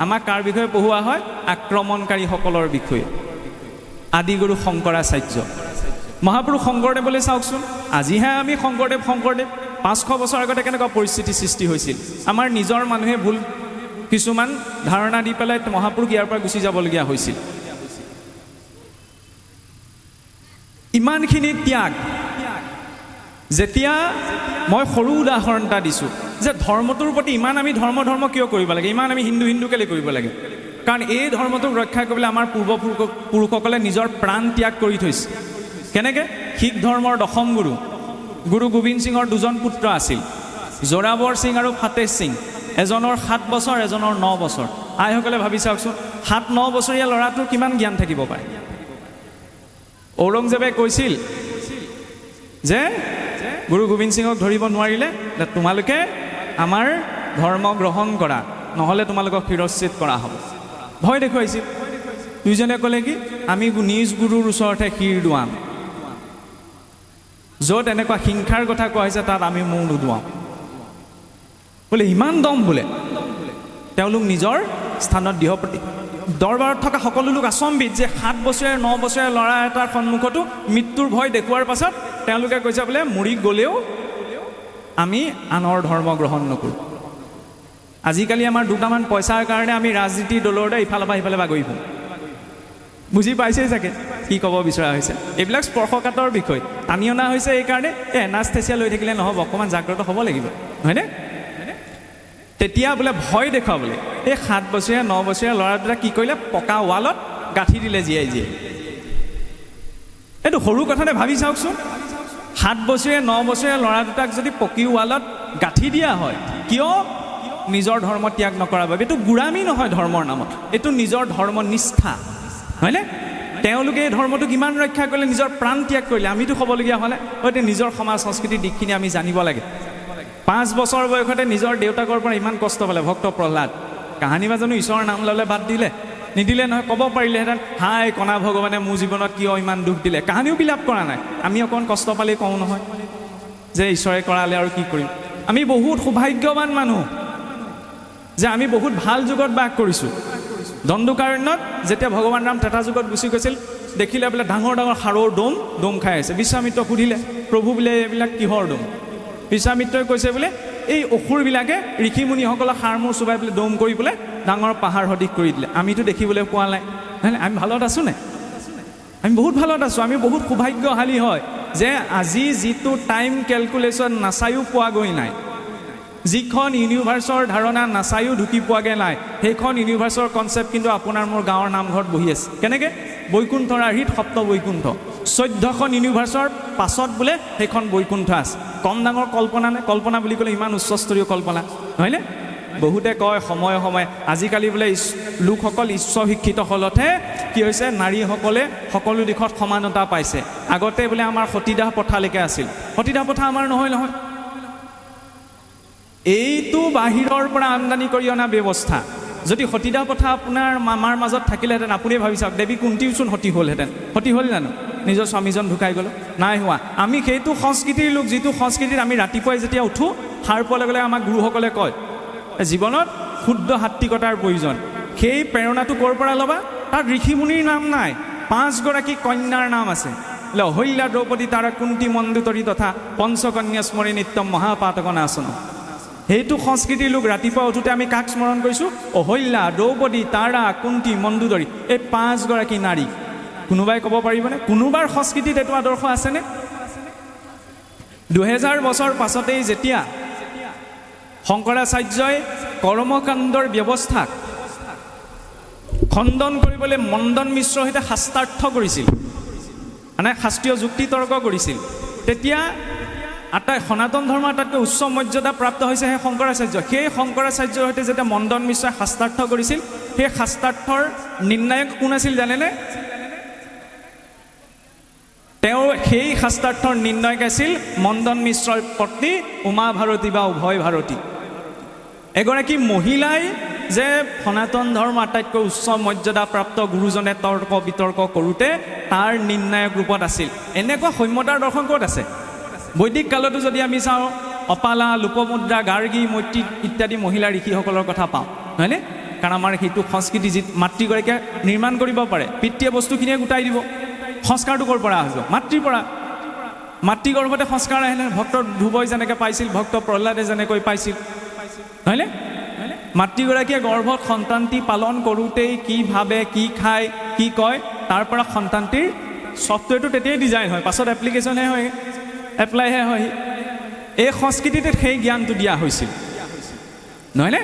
আমাক কাৰ বিষয়ে পঢ়োৱা হয়? আক্ৰমণকাৰীসকলৰ বিষয়ে। আদিগুৰু শংকৰাচাৰ্য, মহাপুৰুষ শংকৰদেৱলৈ চাওকচোন। আজিহে আমি শংকৰদেৱ 500 বছৰ আগতে কেনেকুৱা পৰিস্থিতি সৃষ্টি হৈছিল। আমাৰ নিজৰ মানুহে ভুল কিছুমান ধাৰণা দি পেলাই মহাপুৰুষ ইয়াৰ পৰা গুচি যাবলগীয়া হৈছিল। ইমানখিনি ত্যাগ, যেতিয়া মই সৰু উদাহৰণ এটা দিছোঁ যে ধৰ্মটোৰ প্ৰতি ইমান আমি ধৰ্ম কিয় কৰিব লাগে, ইমান আমি হিন্দু কেলৈ কৰিব লাগে? কাৰণ এই ধৰ্মটোক ৰক্ষা কৰিবলৈ আমাৰ পূৰ্বপুৰুষসকলে নিজৰ প্ৰাণ ত্যাগ কৰি থৈছে। কেনেকৈ? শিখ ধৰ্মৰ 10ম গুৰু গোবিন্দ সিঙৰ 2জন পুত্ৰ আছিল, জোৰাবৰ সিং আৰু ফাতেহ সিং। এজনৰ 7 বছৰ, এজনৰ 9 বছৰ। আইসকলে ভাবি চাওকচোন, 7-9 বছৰীয়া ল'ৰাটোৰ কিমান জ্ঞান থাকিব পাৰে? ঔৰংজেবে কৈছিল যে গুৰু গোবিন্দ সিঙক ধৰিব নোৱাৰিলে, তোমালোকে আমাৰ ধৰ্ম গ্ৰহণ কৰা, নহ'লে তোমালোকক শিৰচ্ছেদ কৰা হ'ব। ভয় দেখুৱাইছিল। দুইজনে ক'লে কি, আমি নিজ গুৰুৰ ওচৰতহে শিৰ দোৱাম। য'ত এনেকুৱা হিংসাৰ কথা কোৱা হৈছে তাত আমি মূৰ নুদুৱাওঁ বোলে। ইমান দম বোলে। তেওঁলোক নিজৰ স্থানত দৃঢ় প্ৰতি। দৰবাৰত থকা সকলো লোক আচম্বিত যে 7 বছৰীয়া 9 বছৰীয়া ল'ৰা এটাৰ সন্মুখতো মৃত্যুৰ ভয় দেখুওৱাৰ পাছত তেওঁলোকে কৈছে বোলে মৰি গ'লেও আমি আনৰ ধৰ্ম গ্ৰহণ নকৰোঁ। আজিকালি আমাৰ দুটামান পইচাৰ কাৰণে আমি ৰাজনীতিৰ দলৰ দৰে ইফালৰ পৰা সিফালে বাগৰি ফুৰোঁ। বুজি পাইছেই চাগে কি ক'ব বিচৰা হৈছে। এইবিলাক স্পৰ্শকাতৰ বিষয় টানি অনা হৈছে। এইকাৰণে এনাস্থেচিয়া লৈ থাকিলে নহ'ব, অকণমান জাগ্ৰত হ'ব লাগিব, হয়নে? তেতিয়া বোলে ভয় দেখুৱাবলৈ এই 7 বছৰীয়া 9 বছৰীয়া ল'ৰা দুটা কি কৰিলে, পকা ৱালত গাঁঠি দিলে জীয়াই। এইটো সৰু কথাতে ভাবি চাওকচোন। 7 বছৰীয়া 9 বছৰীয়া ল'ৰা দুটাক যদি পকী ৱালত গাঁঠি দিয়া হয়, কিয়? নিজৰ ধৰ্ম ত্যাগ নকৰাৰ বাবে। এইটো গোড়ামী নহয় ধৰ্মৰ নামত, এইটো নিজৰ ধৰ্ম নিষ্ঠা, হয়নে? তেওঁলোকে এই ধৰ্মটো কিমান ৰক্ষা কৰিলে, নিজৰ প্ৰাণ ত্যাগ কৰিলে। আমিতো হ'বলগীয়া হ'লে হয়তো নিজৰ সমাজ সংস্কৃতিৰ দিশখিনি আমি জানিব লাগে। 5 বছৰ বয়সতে নিজৰ দেউতাকৰ পৰা ইমান কষ্ট পালে ভক্ত প্ৰহ্লাদ। কাহানী বা জানো ঈশ্বৰৰ নাম ল'লে বাদ নিদিলে নহয়। ক'ব পাৰিলেহেঁতেন, হাই কণা ভগৱানে মোৰ জীৱনত কিয় ইমান দুখ দিলে। কাহানিও বিলাপ কৰা নাই। আমি অকণ কষ্ট পালেই কওঁ নহয় যে ঈশ্বৰে কৰালে আৰু কি কৰিম। আমি বহুত সৌভাগ্যৱান মানুহ যে আমি বহুত ভাল যুগত বাস কৰিছোঁ। দণ্ডকাৰণ্যত যেতিয়া ভগৱান ৰাম ত্ৰেতা যুগত গুচি গৈছিল, দেখিলে বোলে ডাঙৰ ডাঙৰ সাৰৰ দম খাই আছে। বিশ্বামিত্ৰক সুধিলে, প্ৰভু বোলে এইবিলাক কিহৰ দম? বিশ্বামিত্ৰই কৈছে বোলে এই অসুৰবিলাকে ঋষিমুনিসকলক সাৰ মূৰ চুবাই পেলাই দম কৰি পেলাই ডাঙৰ পাহাৰ সদৃশ কৰি দিলে। আমিতো দেখিবলৈ পোৱা নাই। আমি ভালত আছোঁ নে? আমি বহুত ভালত আছোঁ। আমি বহুত সৌভাগ্যশালী হয় যে আজি যিটো টাইম কেলকুলেশ্যন নাচায়ো পোৱাগৈ নাই, যিখন ইউনিভাৰ্চৰ ধাৰণা নাচায়ো ঢুকি পোৱাগৈ নাই, সেইখন ইউনিভাৰ্চৰ কনচেপ্ট কিন্তু আপোনাৰ মোৰ গাঁৱৰ নামঘৰত বহি আছে। কেনেকৈ? বৈকুণ্ঠৰ আৰ্হিত সপ্ত বৈকুণ্ঠ। 14খন ইউনিভাৰ্চৰ পাছত বোলে সেইখন বৈকুণ্ঠ আছে। কম ডাঙৰ কল্পনা নে? কল্পনা বুলি ক'লে ইমান উচ্চস্তৰীয় কল্পনা, নহয়নে? বহুতে কয় সময়ে আজিকালি বোলে লোকসকল উচ্চ শিক্ষিত হলতহে কি হৈছে নাৰীসকলে সকলো দিশত সমানতা পাইছে আগতে বোলে আমাৰ সতীদাহ প্ৰথালৈকে আছিল সতীদাহ প্ৰথা আমাৰ নহয় এইটো বাহিৰৰ পৰা আমদানি কৰি অনা ব্যৱস্থা যদি সতীদাহ প্ৰথা আপোনাৰ আমাৰ মাজত থাকিলেহেঁতেন আপুনি ভাবি চাওক দেৱী কুন্তীওচোন সতী হ'লহেঁতেন সতী হ'ল জানো নিজৰ স্বামীজন ঢুকাই গ'ল নাই হোৱা আমি সেইটো সংস্কৃতিৰ লোক যিটো সংস্কৃতিত আমি ৰাতিপুৱাই যেতিয়া উঠো সাৰ পোৱাৰ লগে আমাক গুৰুসকলে কয় জীৱনত শুদ্ধ সাত্বিকতাৰ প্ৰয়োজন সেই প্ৰেৰণাটো ক'ৰ পৰা ল'বা তাত ঋষিমুনিৰ নাম নাই 5 গৰাকী কন্যাৰ নাম আছে অহল্যা দ্ৰৌপদী তাৰা কুন্তি মণ্ডুতৰী তথা পঞ্চকন্যা স্মৰি নিত্যম মহাপাতকনাসন সেইটো সংস্কৃতিৰ লোক ৰাতিপুৱা উঠোতে আমি কাক স্মৰণ কৰিছোঁ অহল্যা দ্ৰৌপদী তাৰা কুন্তি মণ্ডুতৰী এই 5 গৰাকী নাৰী কোনোবাই ক'ব পাৰিবনে কোনোবাৰ সংস্কৃতিত এইটো আদৰ্শ আছেনে 2000 বছৰ পাছতেই যেতিয়া শংকৰাচাৰ্যই কৰ্মকাণ্ডৰ ব্যৱস্থাক খণ্ডন কৰিবলৈ মণ্ডন মিশ্ৰৰ সৈতে শাস্ত্ৰাৰ্থ কৰিছিল মানে শাস্ত্ৰীয় যুক্তি তৰ্ক কৰিছিল তেতিয়া সনাতন ধৰ্মৰ আটাইতকৈ উচ্চ মৰ্যাদা প্ৰাপ্ত হৈছে সেই শংকৰাচাৰ্য সেই শংকৰাচাৰ্যৰ সৈতে যেতিয়া মণ্ডন মিশ্ৰই শাস্ত্ৰাৰ্থ কৰিছিল সেই শাস্ত্ৰাৰ্থৰ নিৰ্ণায়ক কোন আছিল জানেনে তেওঁ সেই শাস্ত্ৰাৰ্থৰ নিৰ্ণায়ক আছিল মণ্ডন মিশ্ৰৰ পত্নী উমা ভাৰতী বা উভয় ভাৰতী এগৰাকী মহিলাই যে সনাতন ধৰ্ম আটাইতকৈ উচ্চ মৰ্যাদা প্ৰাপ্ত গুৰুজনে তৰ্ক বিতৰ্ক কৰোঁতে তাৰ নিৰ্ণায়ক ৰূপত আছিল এনেকুৱা সৌম্যতাৰ দৰ্শন ক'ত আছে বৈদিক কালতো যদি আমি চাওঁ অপালা লোপমুদ্ৰা গাৰ্গী মৈত্ৰী ইত্যাদি মহিলা ঋষিসকলৰ কথা পাওঁ হয়নে কাৰণ আমাৰ সেইটো সংস্কৃতি যি মাতৃগৰাকীয়ে নিৰ্মাণ কৰিব পাৰে পিতৃয়ে বস্তুখিনিয়ে গোটাই দিব সংস্কাৰটো ক'ৰ পৰা আহিব মাতৃৰ পৰা মাতৃগৰ্ভতে সংস্কাৰ আহিলে ভক্ত ধ্ৰুৱই যেনেকৈ পাইছিল ভক্ত প্ৰহ্লাদে যেনেকৈ পাইছিল হয়নে মাতৃগৰাকীয়ে গৰ্ভত সন্তানটি পালন কৰোঁতেই কি ভাবে কি খায় কি কয় তাৰ পৰা সন্তানটিৰ ছফ্টৱেৰটো তেতিয়াই ডিজাইন হয় পাছত এপ্লিকেশ্যনহে হয় এপ্লাইহে হয় এই সংস্কৃতিতে সেই জ্ঞানটো দিয়া হৈছিল নহয়নে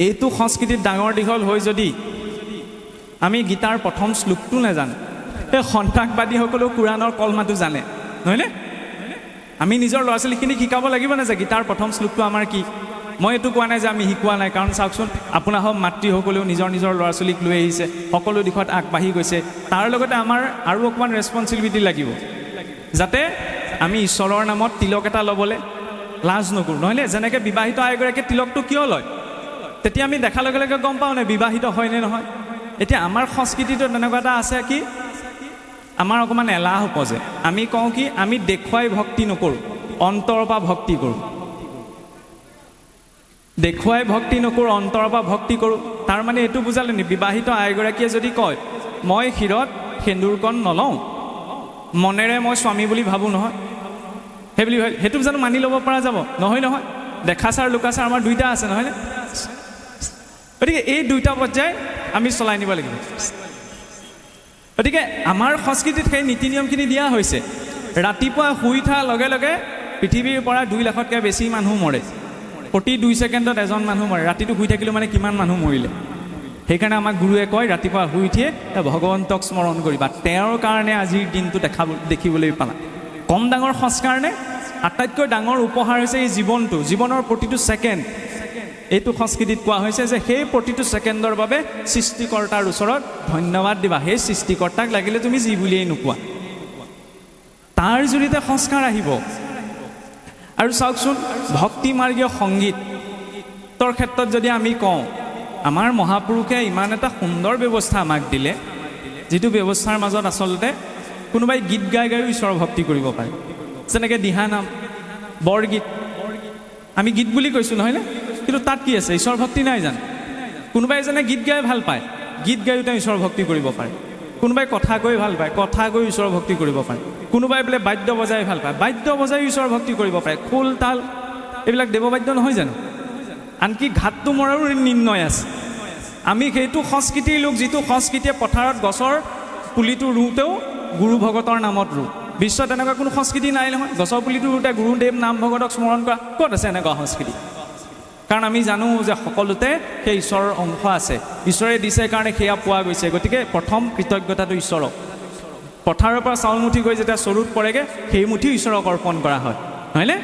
এইটো সংস্কৃতিত ডাঙৰ দীঘল হৈ যদি আমি গীতাৰ প্ৰথম শ্লোকটো নাজানো এই সন্ত্ৰাসবাদীসকলেও কোৰাণৰ কলমাটো জানে নহয়নে আমি নিজৰ ল'ৰা ছোৱালীখিনিক শিকাব লাগিব নে যে গীতাৰ প্ৰথম শ্লোকটো আমাৰ কি মই এইটো কোৱা নাই যে আমি শিকোৱা নাই কাৰণ চাওকচোন আপোনাৰ হওক মাতৃসকলেও নিজৰ ল'ৰা ছোৱালীক লৈ আহিছে সকলো দিশত আগবাঢ়ি গৈছে তাৰ লগতে আমাৰ আৰু অকণমান ৰেছপনচিবিলিটি লাগিব যাতে আমি ঈশ্বৰৰ নামত তিলক এটা ল'বলৈ লাজ নকৰোঁ নহয়নে যেনেকৈ বিবাহিত আইগৰাকীয়ে তিলকটো কিয় লয় তেতিয়া আমি দেখাৰ লগে লগে গম পাওঁ নে বিবাহিত হয়নে নহয় এতিয়া আমাৰ সংস্কৃতিটো তেনেকুৱা এটা আছে কি আমাৰ অকণমান এলাহ উপজে আমি কওঁ কি আমি দেখুৱাই ভক্তি নকৰোঁ অন্তৰৰ পৰা ভক্তি কৰোঁ দেখুৱাই ভক্তি নকৰোঁ অন্তৰৰ পৰা ভক্তি কৰোঁ তাৰ মানে এইটো বুজালে নি বিবাহিত আইগৰাকীয়ে যদি কয় মই শিৰত সেন্দুৰকণ নলওঁ মনেৰে মই স্বামী বুলি ভাবোঁ নহয় সেই বুলি সেইটো জানো মানি ল'ব পৰা যাব নহয় দেখাচাৰ লুকাচাৰ আমাৰ দুইটা আছে নহয়নে গতিকে এই দুইটা পৰ্যায় আমি চলাই নিব লাগিব গতিকে আমাৰ সংস্কৃতিত সেই নীতি নিয়মখিনি দিয়া হৈছে ৰাতিপুৱা শুই উঠাৰ লগে লগে পৃথিৱীৰ পৰা 2 লাখতকৈ বেছি মানুহ মৰে প্ৰতি 2 ছেকেণ্ডত এজন মানুহ মৰে ৰাতিটো শুই থাকিলেও মানে কিমান মানুহ মৰিলে সেইকাৰণে আমাক গুৰুৱে কয় ৰাতিপুৱা শুই উঠিয়ে ভগৱন্তক স্মৰণ কৰিবা তেওঁৰ কাৰণে আজিৰ দিনটো দেখিবলৈ পালা কম ডাঙৰ সংস্কাৰ নে আটাইতকৈ ডাঙৰ উপহাৰ হৈছে এই জীৱনটো জীৱনৰ প্ৰতিটো ছেকেণ্ড এইটো সংস্কৃতিত কোৱা হৈছে যে সেই প্ৰতিটো ছেকেণ্ডৰ বাবে সৃষ্টিকৰ্তাৰ ওচৰত ধন্যবাদ দিবা সেই সৃষ্টিকৰ্তাক লাগিলে তুমি যি বুলিয়েই নোকোৱা তাৰ জৰিয়তে সংস্কাৰ আহিব আৰু চাওকচোন ভক্তি মাৰ্গীয় সংগীতৰ ক্ষেত্ৰত যদি আমি কওঁ আমাৰ মহাপুৰুষে ইমান এটা সুন্দৰ ব্যৱস্থা আমাক দিলে যিটো ব্যৱস্থাৰ মাজত আচলতে কোনোবাই গীত গাই গায়ো ঈশ্বৰ ভক্তি কৰিব পাৰে যেনেকৈ দিহানাম বৰগীত আমি গীত বুলি কৈছোঁ নহয়নে কিন্তু তাত কি আছে ঈশ্বৰ ভক্তি নাই জানো কোনোবাই যেনে গীত গাই ভাল পায় গীত গায়ো তেওঁ ঈশ্বৰ ভক্তি কৰিব পাৰে কোনোবাই কথা কৈ ভাল পায় কথা কৈ ঈশ্বৰ ভক্তি কৰিব পাৰে কোনোবাই বোলে বাদ্য বজাই ভাল পায় বাদ্য বজাই ঈশ্বৰ ভক্তি কৰিব পাৰে খোল তাল এইবিলাক দেৱবাদ্য নহয় জানো আনকি ঘাটটো মৰাৰো নিৰ্ণয় আছে আমি সেইটো সংস্কৃতিৰ লোক যিটো সংস্কৃতিয়ে পথাৰত গছৰ পুলিটো ৰুওঁতেও গুৰু ভগতৰ নামত ৰুওঁ বিশ্বত এনেকুৱা কোনো সংস্কৃতি নাই নহয় গছৰ পুলিটো ৰুওঁতে গুৰুদেৱ নাম ভগতক স্মৰণ কৰা ক'ত আছে এনেকুৱা সংস্কৃতি কাৰণ আমি জানো যে সকলোতে সেই ঈশ্বৰৰ অংশ আছে ঈশ্বৰে দিছে কাৰণে সেয়া পোৱা গৈছে গতিকে প্ৰথম কৃতজ্ঞতাটো ঈশ্বৰক পথাৰৰ পৰা চাউল মুঠি গৈ যেতিয়া চৰুত পৰেগৈ সেই মুঠি ঈশ্বৰক অৰ্পণ কৰা হয় হয়নে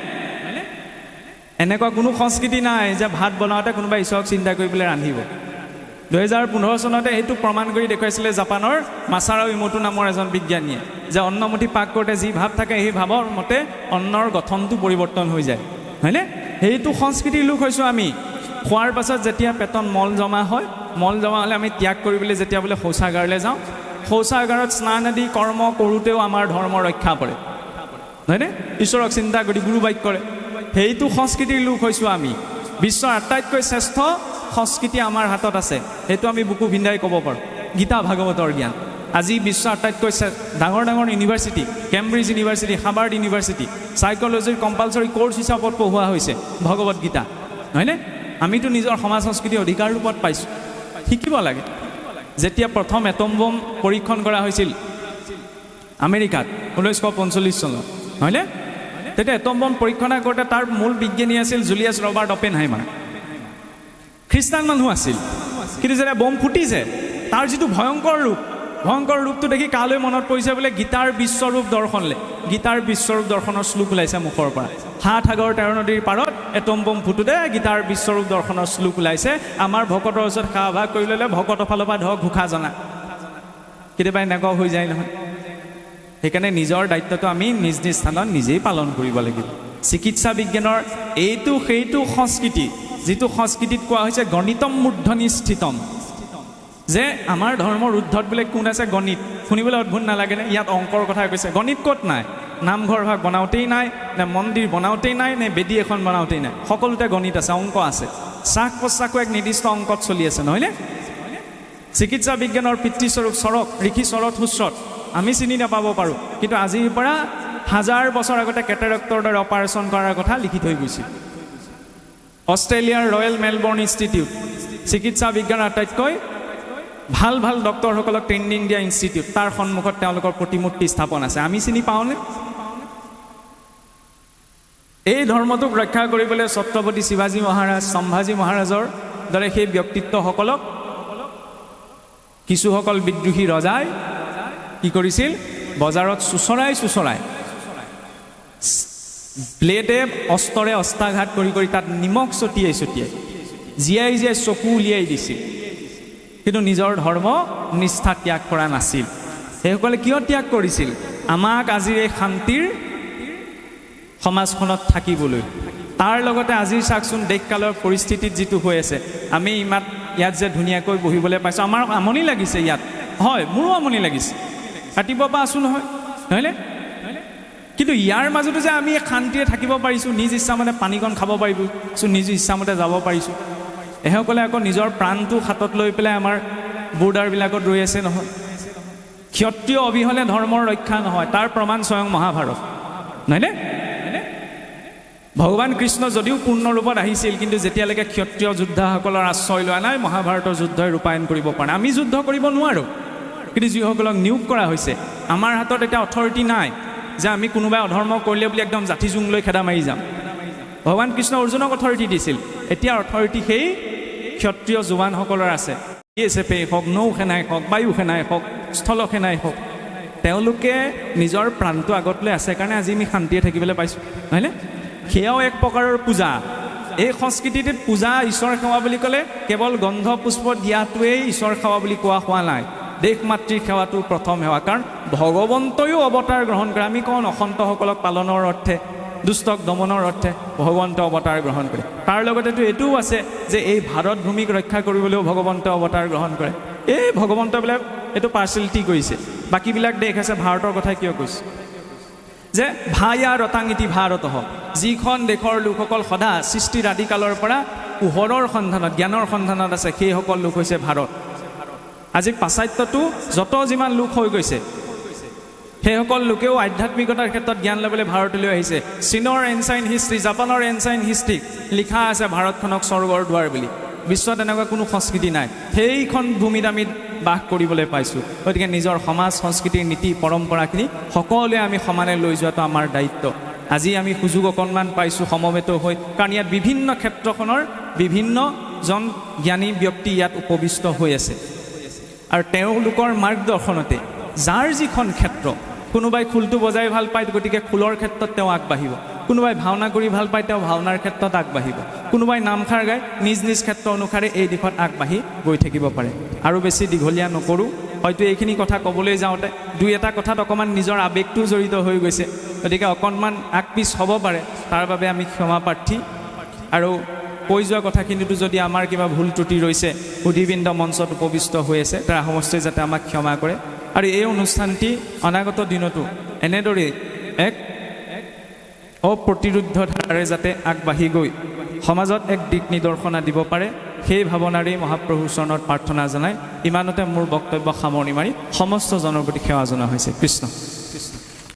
এনেকুৱা কোনো সংস্কৃতি নাই যে ভাত বনাওঁতে কোনোবাই ঈশ্বৰক চিন্তা কৰি পেলাই ৰান্ধিব 2015 চনতে এইটো প্ৰমাণ কৰি দেখুৱাইছিলে জাপানৰ মাছাৰু ইমোটো নামৰ এজন বিজ্ঞানীয়ে যে অন্নমুঠি পাক কৰোঁতে যি ভাৱ থাকে সেই ভাৱৰ মতে অন্নৰ গঠনটো পৰিৱৰ্তন হৈ যায় হয়নে সেইটো সংস্কৃতিৰ লোক হৈছোঁ আমি খোৱাৰ পাছত যেতিয়া পেটত মল জমা হয় মল জমা হ'লে আমি ত্যাগ কৰিবলৈ যেতিয়া বোলে শৌচাগাৰলৈ যাওঁ শৌচাগাৰত স্নান আদি কৰ্ম কৰোঁতেও আমাৰ ধৰ্ম ৰক্ষা পৰে হয়নে ঈশ্বৰক চিন্তা কৰি গুৰু বাক্যৰে সেইটো সংস্কৃতিৰ লোক হৈছোঁ আমি বিশ্বৰ আটাইতকৈ শ্ৰেষ্ঠ সংস্কৃতি আমাৰ হাতত আছে সেইটো আমি বুকু ভিন্দাই ক'ব পাৰোঁ গীতা ভাগৱতৰ জ্ঞান আজি বিশ্বৰ আটাইতকৈ ডাঙৰ ডাঙৰ university Cambridge university Harvard university সাইকোলজিৰ কম্পালচৰি কোৰ্চ হিচাপত পঢ়োৱা হৈছে ভগৱত গীতা হয়নে আমিতো নিজৰ সমাজ সংস্কৃতি অধিকাৰ ৰূপত পাইছোঁ শিকিব লাগে যেতিয়া প্ৰথম এটম বম পৰীক্ষণ কৰা হৈছিল আমেৰিকাত 1945 চনত হয়নে তেতিয়া এটম বম পৰীক্ষণ কৰোঁতে তাৰ মূল বিজ্ঞানী আছিল জুলিয়াছ ৰবাৰ্ট অপেনহাইমাৰ খ্ৰীষ্টান মানুহ আছিল কিন্তু যেতিয়া বম ফুটিছে তাৰ যিটো ভয়ংকৰ ৰূপটো দেখি কালৈ মনত পৰিছে বোলে গীতাৰ বিশ্বৰূপ দৰ্শনলে গীতাৰ বিশ্বৰূপ দৰ্শনৰ শ্লোক ওলাইছে মুখৰ পৰা 7 সাগৰ 13 নদীৰ পাৰত এটম বম ফুটোতে গীতাৰ বিশ্বৰূপ দৰ্শনৰ শ্লোক ওলাইছে আমাৰ ভকতৰ ওচৰত সেৱা কৰি ল'লে ভকতৰ ফালৰ পৰা ধৰক ঘোষা জনা কেতিয়াবা এনেকুৱা হৈ যায় নহয় সেইকাৰণে নিজৰ দায়িত্বটো আমি নিজ নিজ স্থানত নিজেই পালন কৰিব লাগিব চিকিৎসা বিজ্ঞানৰ এইটো সেইটো সংস্কৃতি যিটো সংস্কৃতিত কোৱা হৈছে গণিতম মূৰ্ধনি স্থিতম যে আমাৰ ধৰ্মৰ উদ্ধত বোলে কোন আছে গণিত শুনিবলৈ অদ্ভুত নালাগেনে ইয়াত অংকৰ কথা কৈছে গণিত ক'ত নাই নামঘৰ ভাগ বনাওঁতেই নাই নে মন্দিৰ বনাওঁতেই নাই নে বেদী এখন বনাওঁতেই নাই সকলোতে গণিত আছে অংক আছে শ্বাস প্ৰশ্বাসো এক নিৰ্দিষ্ট অংকত চলি আছে নহয়নে চিকিৎসা বিজ্ঞানৰ পিতৃস্বৰূপ চৰক ঋষি চৰক সুশ্ৰত আমি চিনি নাপাব পাৰোঁ কিন্তু আজিৰ পৰা 1000 বছৰ আগতে কেটাৰেক্টৰ দৰে অপাৰেশ্যন কৰাৰ কথা লিখি থৈ গৈছিল অষ্ট্ৰেলিয়াৰ ৰয়েল মেলবৰ্ণ ইনষ্টিটিউট চিকিৎসা বিজ্ঞানৰ আটাইতকৈ ভাল ভাল ডক্টৰসকলক ট্ৰেইনিং দিয়া ইনষ্টিটিউট তাৰ সন্মুখত তেওঁলোকৰ প্ৰতিমূৰ্তি স্থাপন আছে আমি চিনি পাওঁনে এই ধৰ্মটোক ৰক্ষা কৰিবলৈ ছত্ৰপতি শিৱাজী মহাৰাজ সম্ভাজী মহাৰাজৰ দৰে সেই ব্যক্তিত্বসকলক কিছুসকল বিদ্ৰোহী ৰজাই কি কৰিছিল বজাৰত চুচৰাই ব্লেডে অস্ত্ৰৰে অস্ত্ৰাঘাত কৰি তাত নিমখ ছটিয়াই জীয়াই চকু উলিয়াই দিছিল কিন্তু নিজৰ ধৰ্ম নিষ্ঠা ত্যাগ কৰা নাছিল সেইসকলে কিয় ত্যাগ কৰিছিল আমাক আজিৰ এই শান্তিৰ সমাজখনত থাকিবলৈ তাৰ লগতে আজিৰ চাকচোন দেশকালৰ পৰিস্থিতিত যিটো হৈ আছে আমি ইয়াত যে ধুনীয়াকৈ বহিবলৈ পাইছোঁ আমাৰ আমনি লাগিছে ইয়াত হয় মোৰো আমনি লাগিছে ৰাতিপুৱাৰ পৰা আছোঁ নহয় নহয়নে কিন্তু ইয়াৰ মাজতো যে আমি শান্তিৰে থাকিব পাৰিছোঁ নিজ ইচ্ছামতে পানীকণ খাব পাৰিছোঁ নিজ ইচ্ছামতে যাব পাৰিছোঁ এসকলে আকৌ নিজৰ প্ৰাণটো হাতত লৈ পেলাই আমাৰ বৰ্ডাৰবিলাকত ৰৈ আছে নহয় ক্ষত্ৰিয় অবিহনে ধৰ্মৰ ৰক্ষা নহয় তাৰ প্ৰমাণ স্বয়ং মহাভাৰত নহয়নে ভগৱান কৃষ্ণ যদিও পূৰ্ণ ৰূপত আহিছিল কিন্তু যেতিয়ালৈকে ক্ষত্ৰিয় যোদ্ধাসকলৰ আশ্ৰয় লোৱা নাই মহাভাৰতৰ যুদ্ধই ৰূপায়ণ কৰিব পৰা নাই আমি যুদ্ধ কৰিব নোৱাৰোঁ কিন্তু যিসকলক নিয়োগ কৰা হৈছে আমাৰ হাতত এতিয়া অথৰিটি নাই যে আমি কোনোবাই অধৰ্ম কৰিলে বুলি একদম জাঠি জোং লৈ খেদা মাৰি যাম ভগৱান কৃষ্ণ অৰ্জুনক অথৰিটি দিছিল এতিয়া অথৰিটি সেই ক্ষত্ৰিয় জোৱানসকলৰ আছে BSF হওক নৌ সেনাই হওক বায়ু সেনাই হওক স্থল সেনাই হওক তেওঁলোকে নিজৰ প্ৰাণটো আগত লৈ আছে কাৰণে আজি আমি শান্তিৰে থাকিবলৈ পাইছোঁ নহয়নে সেয়াও এক প্ৰকাৰৰ পূজা এই সংস্কৃতিটোত পূজা ঈশ্বৰ সেৱা বুলি ক'লে কেৱল গন্ধ পুষ্প দিয়াটোৱেই ঈশ্বৰ সেৱা বুলি কোৱা হোৱা নাই দেশ মাতৃৰ সেৱাটো প্ৰথম সেৱা কাৰণ ভগৱন্তয়ো অৱতাৰ গ্ৰহণ কৰে আমি কওঁ অসন্তসকলক পালনৰ অৰ্থে দুষ্টক দমনৰ অৰ্থে ভগৱন্ত অৱতাৰ গ্ৰহণ কৰে তাৰ লগতেতো এইটোও আছে যে এই ভাৰত ভূমিক ৰক্ষা কৰিবলৈও ভগৱন্ত অৱতাৰ গ্ৰহণ কৰে এই ভগৱন্তবিলাক এইটো পাৰ্চিয়েলিটি কৰিছে বাকীবিলাক দেশ আছে ভাৰতৰ কথা কিয় কৈছে যে ভায়া ৰতাংগীতি ভাৰত হওক যিখন দেশৰ লোকসকল সদা সৃষ্টিৰ আদিকালৰ পৰা পোহৰৰ সন্ধানত জ্ঞানৰ সন্ধানত আছে সেইসকল লোক হৈছে ভাৰত আজি পাশ্চাত্যটো যত যিমান লোক হৈ গৈছে সেইসকল লোকেও আধ্যাত্মিকতাৰ ক্ষেত্ৰত জ্ঞান ল'বলৈ ভাৰতলৈ আহিছে চীনৰ এনচাইন হিষ্ট্ৰী জাপানৰ এনচাইন হিষ্ট্ৰী লিখা আছে ভাৰতখনক স্বৰ্গৰ দুৱাৰ বুলি বিশ্বত এনেকুৱা কোনো সংস্কৃতি নাই সেইখন ভূমিত আমি বাস কৰিবলৈ পাইছোঁ গতিকে নিজৰ সমাজ সংস্কৃতিৰ নীতি পৰম্পৰাখিনি সকলোৱে আমি সমানে লৈ যোৱাটো আমাৰ দায়িত্ব আজি আমি সুযোগ অকণমান পাইছোঁ সমবেত হৈ কাৰণ ইয়াত বিভিন্ন ক্ষেত্ৰখনৰ বিভিন্নজন জ্ঞানী ব্যক্তি ইয়াত উপবিষ্ট হৈ আছে আৰু তেওঁলোকৰ মাৰ্গদৰ্শনতে যাৰ যিখন ক্ষেত্ৰ কোনোবাই খোলটো বজাই ভাল পায় গতিকে খোলৰ ক্ষেত্ৰত তেওঁ আগবাঢ়িব কোনোবাই ভাওনা কৰি ভাল পায়, তেওঁ ভাওনাৰ ক্ষেত্ৰত আগবাঢ়িব। কোনোবাই নামষাৰ গায়, নিজ নিজ ক্ষেত্ৰ অনুসাৰে এই দিশত আগবাঢ়ি গৈ থাকিব পাৰে। আৰু বেছি দীঘলীয়া নকৰোঁ, হয়তো এইখিনি কথা ক'বলৈ যাওঁতে দুই এটা কথাত অকণমান নিজৰ আৱেগটোও জড়িত হৈ গৈছে, গতিকে অকণমান আগপিছ হ'ব পাৰে, তাৰ বাবে আমি ক্ষমা প্ৰাৰ্থী। আৰু কৈ যোৱা কথাখিনিতো যদি আমাৰ কিবা ভুল ত্ৰুটি ৰৈছে, সুধীবৃন্দ মঞ্চত উপবিষ্ট হৈ আছে, তাৰ সমষ্টিয়ে যাতে আমাক ক্ষমা কৰে। আৰু এই অনুষ্ঠানটি অনাগত দিনতো এনেদৰে এক অপ্ৰতিৰোধ্য ধাৰাৰে যাতে আগবাঢ়ি গৈ সমাজত এক দিক নিদৰ্শনা দিব পাৰে, সেই ভাৱনাৰেই মহাপ্ৰভুৰ চৰণত প্ৰাৰ্থনা জনাই ইমানতে মোৰ বক্তব্য সামৰণি মাৰি সমস্ত জনৰ প্ৰতি সেৱা জনোৱা হৈছে। কৃষ্ণ।